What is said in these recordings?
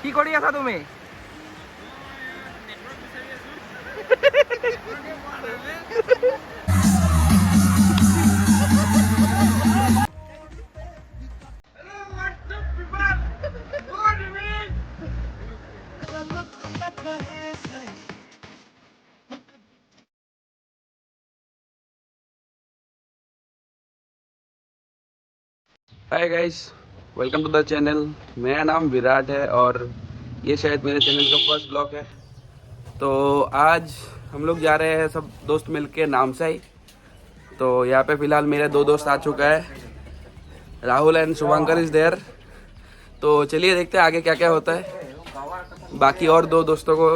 কি কৰি আছা তুমি? Hi guys, welcome to the channel. मेरा नाम विराट है और ये शायद मेरे चैनल का फर्स्ट ब्लॉग है। तो आज हम लोग जा रहे हैं सब दोस्त मिलके नामसाई। तो यहाँ पे फ़िलहाल मेरे दो दोस्त आ चुका है, Rahul and Shubhankar is there. तो चलिए देखते हैं आगे क्या क्या होता है। बाकी और दो दोस्तों को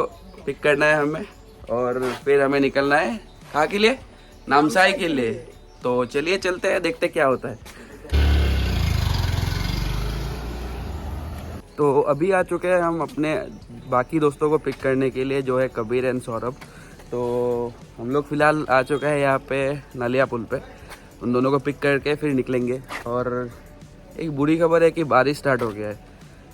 पिक करना है हमें और फिर हमें निकलना है कहाँ के लिए? नामसाई के लिए। तो चलिए चलते हैं, देखते क्या होता है। तो अभी आ चुके हैं हम अपने बाकी दोस्तों को पिक करने के लिए, जो है कबीर एंड सौरभ। तो हम लोग फ़िलहाल आ चुके हैं यहाँ पे नालिया पुल पे। उन दोनों को पिक करके फिर निकलेंगे। और एक बुरी खबर है कि बारिश स्टार्ट हो गया है।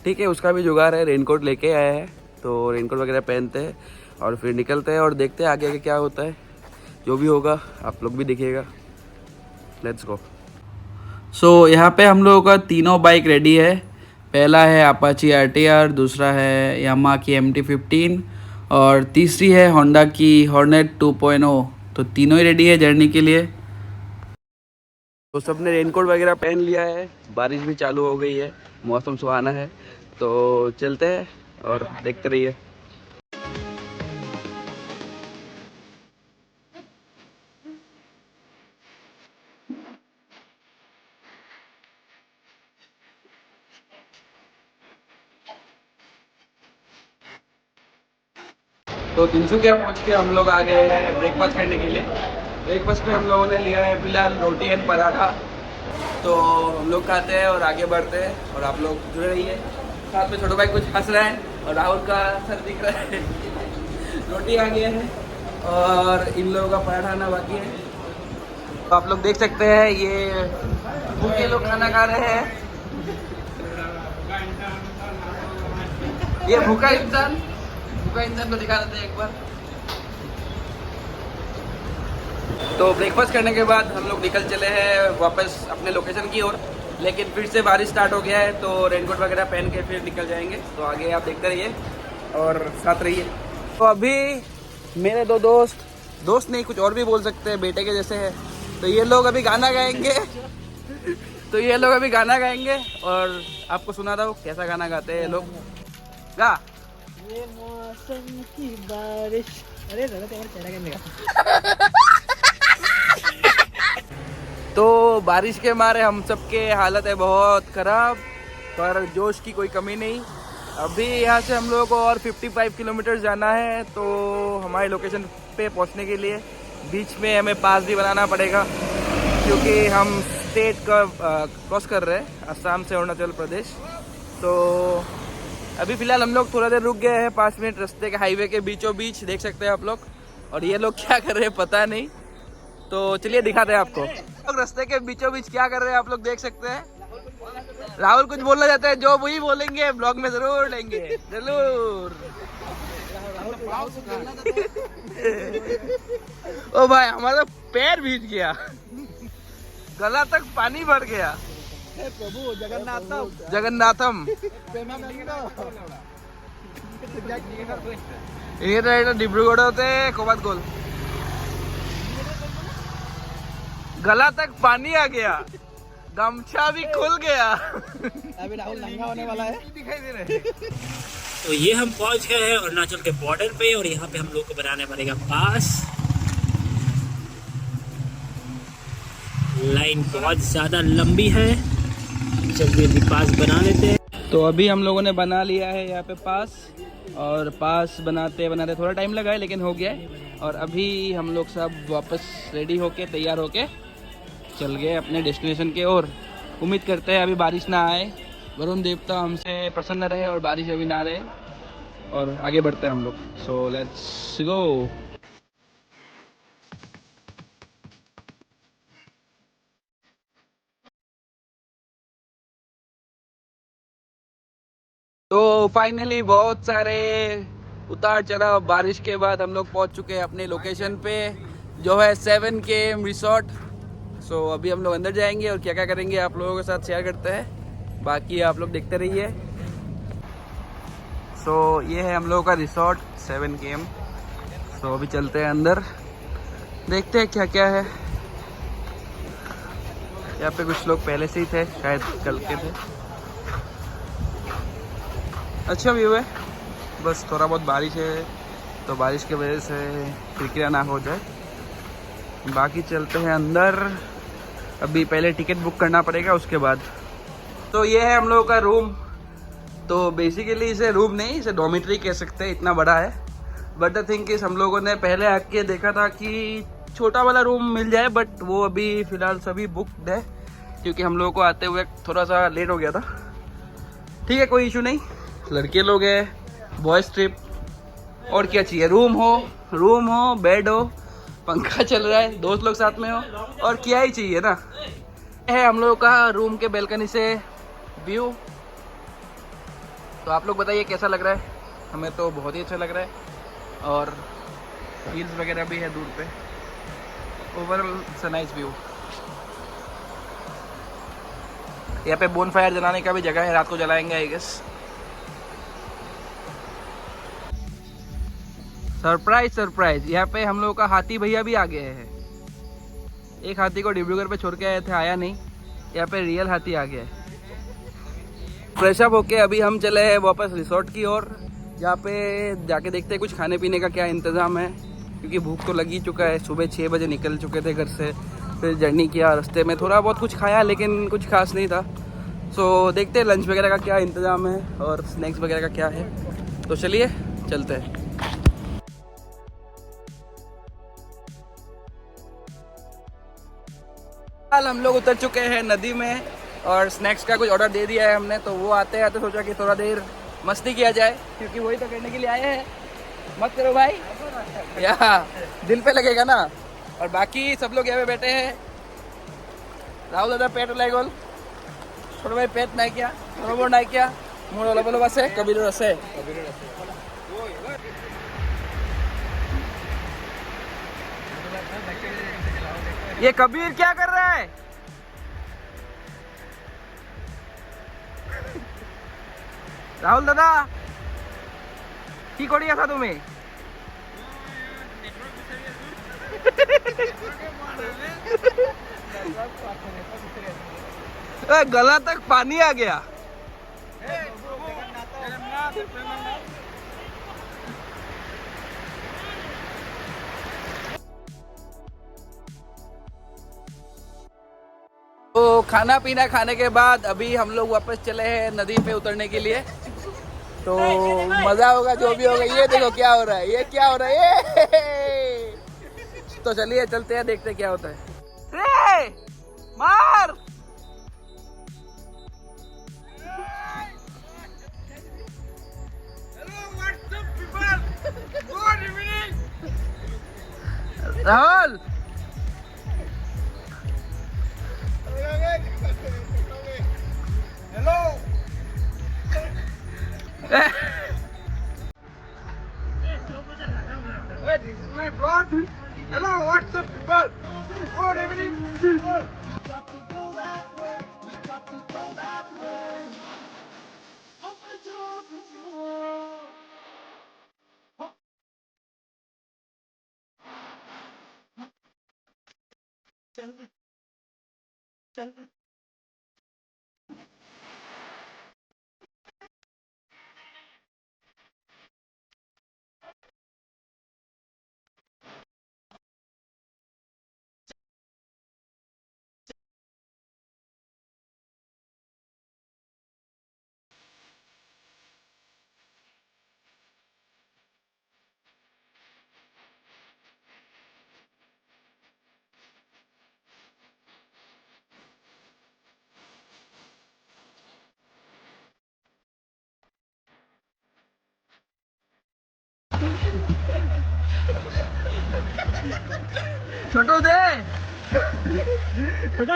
ठीक है, उसका भी जुगाड़ है, रेनकोट लेके आए हैं। तो रेनकोट वगैरह पहनते हैं और फिर निकलते हैं और देखते हैं आगे आगे क्या होता है। जो भी होगा आप लोग भी देखिएगा। Let's go. सो यहाँ पे हम लोगों का तीनों बाइक रेडी है। पहला है अपाची आरटीआर, दूसरा है यामा की MT-15 और तीसरी है होंडा की हॉर्नेट 2.0। तो तीनों ही रेडी है जर्नी के लिए। तो सबने रेनकोट वगैरह पहन लिया है, बारिश भी चालू हो गई है, मौसम सुहाना है। तो चलते हैं और देखते रहिए। तो तिनसुकिया पहुँच के हम लोग आ गए हैं ब्रेकफास्ट करने के लिए। ब्रेकफास्ट में हम लोगों ने लिया है फिलहाल रोटी एंड पराठा। तो हम लोग खाते हैं और आगे बढ़ते हैं और आप लोग जुड़े रहिए। साथ में छोटो भाई कुछ हंस रहा है और राहुल का सर दिख रहा है। रोटी आ गया है और इन लोगों का पराठा आना बाकी है। तो आप लोग देख सकते हैं ये भूखे लोग खाना खा रहे हैं। ये भूखा इंसान को दिखा देते हैं एक बार। तो ब्रेकफास्ट करने के बाद हम लोग निकल चले हैं वापस अपने लोकेशन की ओर। लेकिन फिर से बारिश स्टार्ट हो गया है तो रेनकोट वगैरह पहन के फिर निकल जाएंगे। तो आगे आप देखते रहिए और साथ रहिए। तो अभी मेरे दो दोस्त, दोस्त नहीं कुछ और भी बोल सकते हैं, बेटे के जैसे हैं। तो ये लोग अभी गाना गाएंगे। तो ये लोग अभी गाना गाएंगे और आपको सुना रहा हूँ कैसा गाना गाते हैं ये लोग। गा। ये मौसम की बारिश। अरे दादा तुम्हारा चेहरा कैसे दिखा? तो बारिश के मारे हम सबके हालत है बहुत ख़राब, पर जोश की कोई कमी नहीं। अभी यहाँ से हम लोगों को और 55 किलोमीटर जाना है। तो हमारे लोकेशन पे पहुँचने के लिए बीच में हमें पास भी बनाना पड़ेगा, क्योंकि हम स्टेट का क्रॉस कर रहे हैं, असम से अरुणाचल प्रदेश। तो अभी फ़िलहाल हम लोग थोड़ा देर रुक गए हैं, 5 मिनट रास्ते के हाईवे के बीचों बीच, देख सकते हैं आप लोग। और ये लोग क्या कर रहे हैं पता नहीं। तो चलिए दिखाते हैं आपको। लोग रास्ते के बीचों बीच क्या कर रहे हैं आप लोग देख सकते हैं। राहुल कुछ बोलना चाहते हैं, जो वही बोलेंगे ब्लॉग में जरूर लेंगे, जरूर। ओ भाई हमारा पैर भीग गया, गला तक पानी भर गया। प्रभु जगन्नाथम जगन्नाथम ये डिब्रूगढ़ होते कोबाद गोल। गला तक पानी आ गया, गमछा भी खुल गया। अभी राहुल नंगा होने वाला है। दिखाई दे रहे। तो ये हम पहुंच गए हैं अरुणाचल के बॉर्डर पे और यहाँ पे हम लोग को बनाने पड़ेगा पास। लाइन बहुत ज़्यादा लंबी है, जल्दी जल्दी पास बना लेते हैं। तो अभी हम लोगों ने बना लिया है यहाँ पे पास, और पास बनाते बनाते थोड़ा टाइम लगा है लेकिन हो गया है। और अभी हम लोग सब वापस रेडी होके तैयार होके चल गए अपने डेस्टिनेशन के ओर। उम्मीद करते हैं अभी बारिश ना आए, वरुण देवता हमसे प्रसन्न रहे और बारिश अभी ना रहे, और आगे बढ़ते हैं हम लोग। So let's go. तो फाइनली बहुत सारे उतार चढ़ाव बारिश के बाद हम लोग पहुंच चुके हैं अपने लोकेशन पे, जो है 7 KM रिसोर्ट। सो अभी हम लोग अंदर जाएंगे और क्या क्या करेंगे आप लोगों के साथ शेयर करते हैं, बाकी आप लोग देखते रहिए। सो ये है हम लोगों का रिसोर्ट 7 KM। सो अभी चलते हैं अंदर, देखते हैं क्या क्या है। यहाँ पे कुछ लोग पहले से ही थे, शायद कल के थे। अच्छा व्यू है, बस थोड़ा बहुत बारिश है तो बारिश की वजह से किरकिरा ना हो जाए। बाकी चलते हैं अंदर, अभी पहले टिकट बुक करना पड़ेगा उसके बाद। तो ये है हम लोगों का रूम। तो बेसिकली इसे रूम नहीं, इसे डॉर्मेट्री कह सकते हैं, इतना बड़ा है। बट द थिंग इज हम लोगों ने पहले आके देखा था कि छोटा वाला रूम मिल जाए, बट वो अभी फ़िलहाल सभी बुकड है क्योंकि हम लोगों को आते हुए थोड़ा सा लेट हो गया था। ठीक है, कोई इशू नहीं, लड़के लोग हैं, बॉयज ट्रिप, और क्या चाहिए। रूम हो, बेड हो, पंखा चल रहा है, दोस्त लोग साथ में हो, और क्या ही चाहिए ना। है हम लोगों का रूम के बैल्कनी से व्यू। तो आप लोग बताइए कैसा लग रहा है। हमें तो बहुत ही अच्छा लग रहा है, और हिल्स वगैरह भी है दूर पे। Overall it's a nice view. यहाँ पे बोन फायर जलाने का भी जगह है, रात को जलाएंगे आई गेस। सरप्राइज, यहाँ पे हम लोगों का हाथी भैया भी आ गए हैं। एक हाथी को डिब्रूगढ़ पे छोड़ के आए थे, आया नहीं, यहाँ पे रियल हाथी आ गया है। फ्रेश अप होके अभी हम चले हैं वापस रिसोर्ट की ओर, जहाँ पे जाके देखते हैं कुछ खाने पीने का क्या इंतज़ाम है, क्योंकि भूख तो लग ही चुका है। सुबह 6 बजे निकल चुके थे घर से, फिर जर्नी किया, रास्ते में थोड़ा बहुत कुछ खाया लेकिन कुछ खास नहीं था। सो देखते हैं लंच वगैरह का क्या इंतज़ाम है और स्नैक्स वगैरह का क्या है। तो चलिए चलते हैं। फिलहाल हम लोग उतर चुके हैं नदी में और स्नैक्स का कुछ ऑर्डर दे दिया है हमने। तो वो आते हैं तो सोचा कि थोड़ा देर मस्ती किया जाए, क्योंकि वही तो करने के लिए आए हैं। मत करो भाई, यहाँ दिल पे लगेगा ना। और बाकी सब लोग यहाँ पे बैठे हैं। राहुल दादा पेट लाई गोल, छोटो भाई पेट नहीं क्या, बरोबर नहीं क्या, मोर अलग अलग আছে, कबीर আছে। ये कबीर क्या कर रहा है? राहुल दादा কি কৰি আছা তুমি? गला तक पानी आ गया। तो खाना पीना खाने के बाद अभी हम लोग वापस चले हैं नदी पे उतरने के लिए। तो मजा होगा जो भी होगा। ये देखो क्या हो रहा है, ये क्या हो रहा है, ये तो चलिए चलते हैं, देखते हैं क्या होता है। मार Rahul, hello. Hello, what's up, people? Good evening. चल छोटो दे, छोटा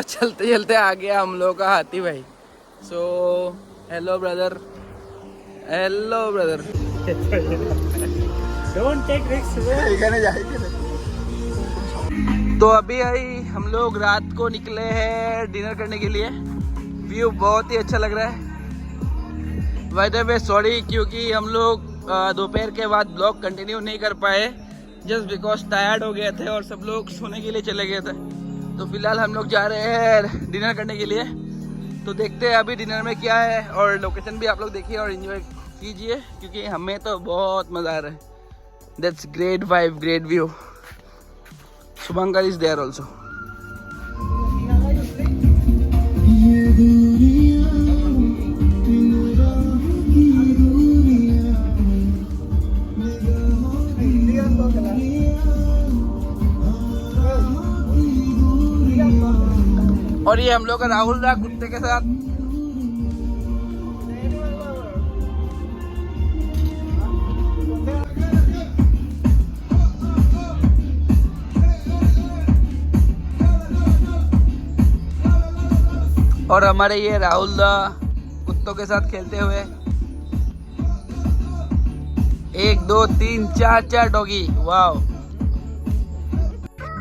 वापस चलते चलते आ गया हम लोग का हाथी भाई। So hello brother, hello brother. Don't take risk. तो अभी हम लोग रात को निकले हैं डिनर करने के लिए। व्यू बहुत ही अच्छा लग रहा है। बाय द वे सॉरी, क्योंकि हम लोग दोपहर के बाद ब्लॉग कंटिन्यू नहीं कर पाए, जस्ट बिकॉज टायर्ड हो गए थे और सब लोग सोने के लिए चले गए थे। तो फिलहाल हम लोग जा रहे हैं डिनर करने के लिए। तो देखते हैं अभी डिनर में क्या है, और लोकेशन भी आप लोग देखिए और एंजॉय कीजिए, क्योंकि हमें तो बहुत मज़ा आ रहा है। That's great vibe, great view. Shubhankar is there also. और ये हम लोग का राहुल रहा कुत्ते के साथ। और हमारे ये राहुल दा कुत्तों के साथ खेलते हुए। 1 2 3 4 doggy. Wow.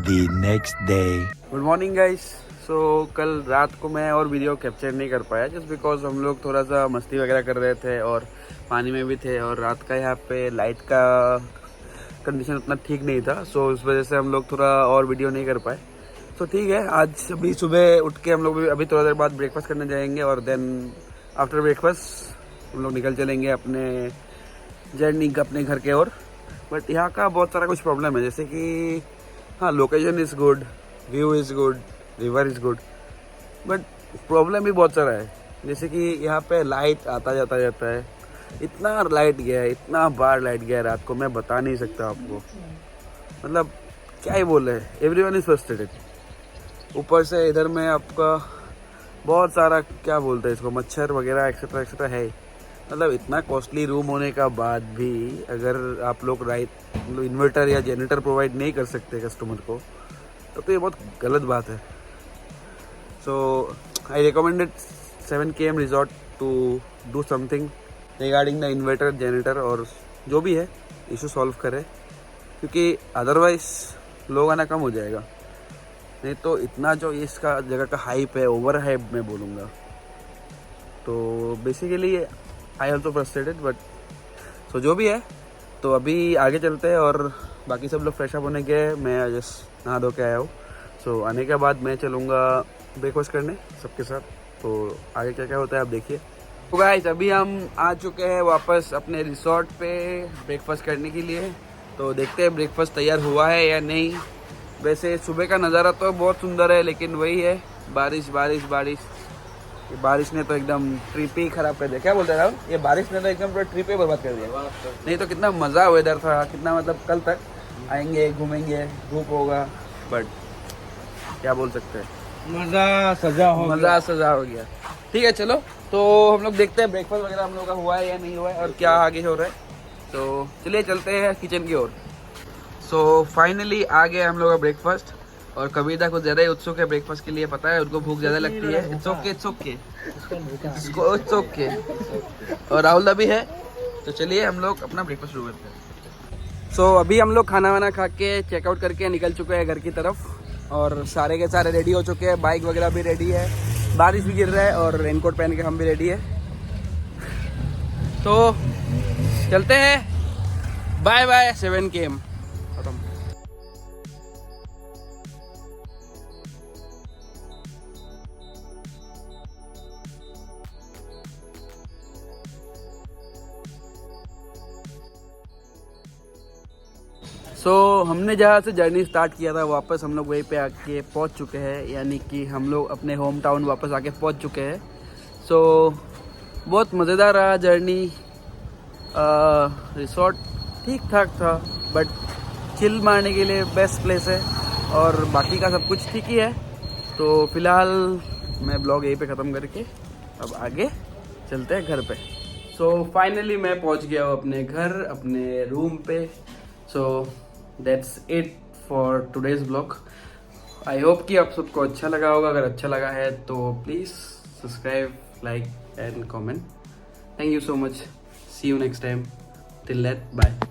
The next day. Good morning guys. So कल रात को मैं और वीडियो कैप्चर नहीं कर पाया, जस्ट बिकॉज हम लोग थोड़ा सा मस्ती वगैरह कर रहे थे और पानी में भी थे, और रात का यहाँ पे लाइट का कंडीशन उतना ठीक नहीं था। सो उस वजह से हम लोग थोड़ा और वीडियो नहीं कर पाए। तो ठीक है, आज अभी सुबह उठ के हम लोग अभी थोड़ा देर बाद ब्रेकफास्ट करने जाएंगे, और देन आफ्टर ब्रेकफास्ट हम लोग निकल चलेंगे अपने जर्नी अपने घर के ओर। बट यहाँ का बहुत सारा कुछ प्रॉब्लम है, जैसे कि हाँ, location is good, view is good, river is good, but problem भी बहुत सारा है। जैसे कि यहाँ पे लाइट आता जाता है। इतना लाइट गया है, इतना बार लाइट गया है रात को, मैं बता नहीं सकता आपको। मतलब क्या ही बोले, एवरीवन इज़ फ्रस्ट्रेटेड। ऊपर से इधर में आपका बहुत सारा क्या बोलते हैं इसको, मच्छर वगैरह एक्सेट्रा एक्सेट्रा है। मतलब इतना कॉस्टली रूम होने का बाद भी अगर आप लोग इन्वर्टर या जनरेटर प्रोवाइड नहीं कर सकते कस्टमर को, तो ये बहुत गलत बात है। So I recommended 7 KM resort to do something regarding the inverter, generator और जो भी है इशू सॉल्व करे, क्योंकि अदरवाइज लोग आना कम हो जाएगा। नहीं तो इतना जो इसका जगह का हाइप है, ओवर हाइप मैं बोलूँगा। तो basically I also frustrated, but so जो भी है। तो अभी आगे चलते हैं, और बाकी सब लोग फ्रेश अप होने गए, मैं जस्ट नहा धो के आया हूँ। सो आने के बाद मैं चलूँगा ब्रेकफास्ट करने सबके साथ। तो आगे क्या क्या होता है आप देखिए। तो गाइस अभी हम आ चुके हैं वापस अपने रिसोर्ट पे ब्रेकफास्ट करने के लिए। तो देखते हैं ब्रेकफास्ट तैयार हुआ है या नहीं। वैसे सुबह का नज़ारा तो बहुत सुंदर है, लेकिन वही है, बारिश बारिश बारिश। ये बारिश ने तो एकदम ट्रिप ही खराब कर दिया। क्या बोलते हैं राहुल, ये बारिश ने तो एकदम पूरा ट्रिप ही बर्बाद कर दिया। नहीं तो कितना मज़ा वेदर था, कितना मतलब कल तक आएंगे, घूमेंगे, धूप होगा, बट क्या बोल सकते हैं, मज़ा सजा हो गया। ठीक है चलो, तो हम लोग देखते हैं ब्रेकफास्ट वगैरह हम लोग का हुआ है या नहीं हुआ है, और क्या आगे हो रहा है। तो चलिए चलते हैं किचन की ओर। सो फाइनली आ गए हम लोग का ब्रेकफास्ट, और कबीर दा कुछ ज़्यादा ही उत्सुक है ब्रेकफास्ट के लिए, पता है उनको भूख ज़्यादा लगती है। It's okay. और राहुल दा भी है। तो चलिए हम लोग अपना ब्रेकफास्ट शुरू करते हैं। सो अभी हम लोग खाना वाना खा के चेकआउट करके निकल चुके हैं घर की तरफ, और सारे के सारे रेडी हो चुके हैं। बाइक वगैरह भी रेडी है, बारिश भी गिर रहा है, और रेनकोट पहन के हम भी रेडी है। तो चलते हैं। Bye bye 7 KM। सो हमने जहाँ से जर्नी स्टार्ट किया था वापस हम लोग वहीं पे आके पहुँच चुके हैं, यानी कि हम लोग अपने होम टाउन वापस आके पहुँच चुके हैं। सो बहुत मज़ेदार रहा जर्नी। रिसोर्ट ठीक ठाक था, बट चिल मारने के लिए बेस्ट प्लेस है, और बाकी का सब कुछ ठीक ही है। तो फिलहाल मैं ब्लॉग यहीं पे ख़त्म करके अब आगे चलते हैं घर पे। सो फाइनली मैं पहुँच गया हूँ अपने घर, अपने रूम पे। सो that's it for today's vlog. I hope कि आप सबको अच्छा लगा होगा। अगर अच्छा लगा है तो please subscribe, like and comment. Thank you so much. See you next time. Till that bye.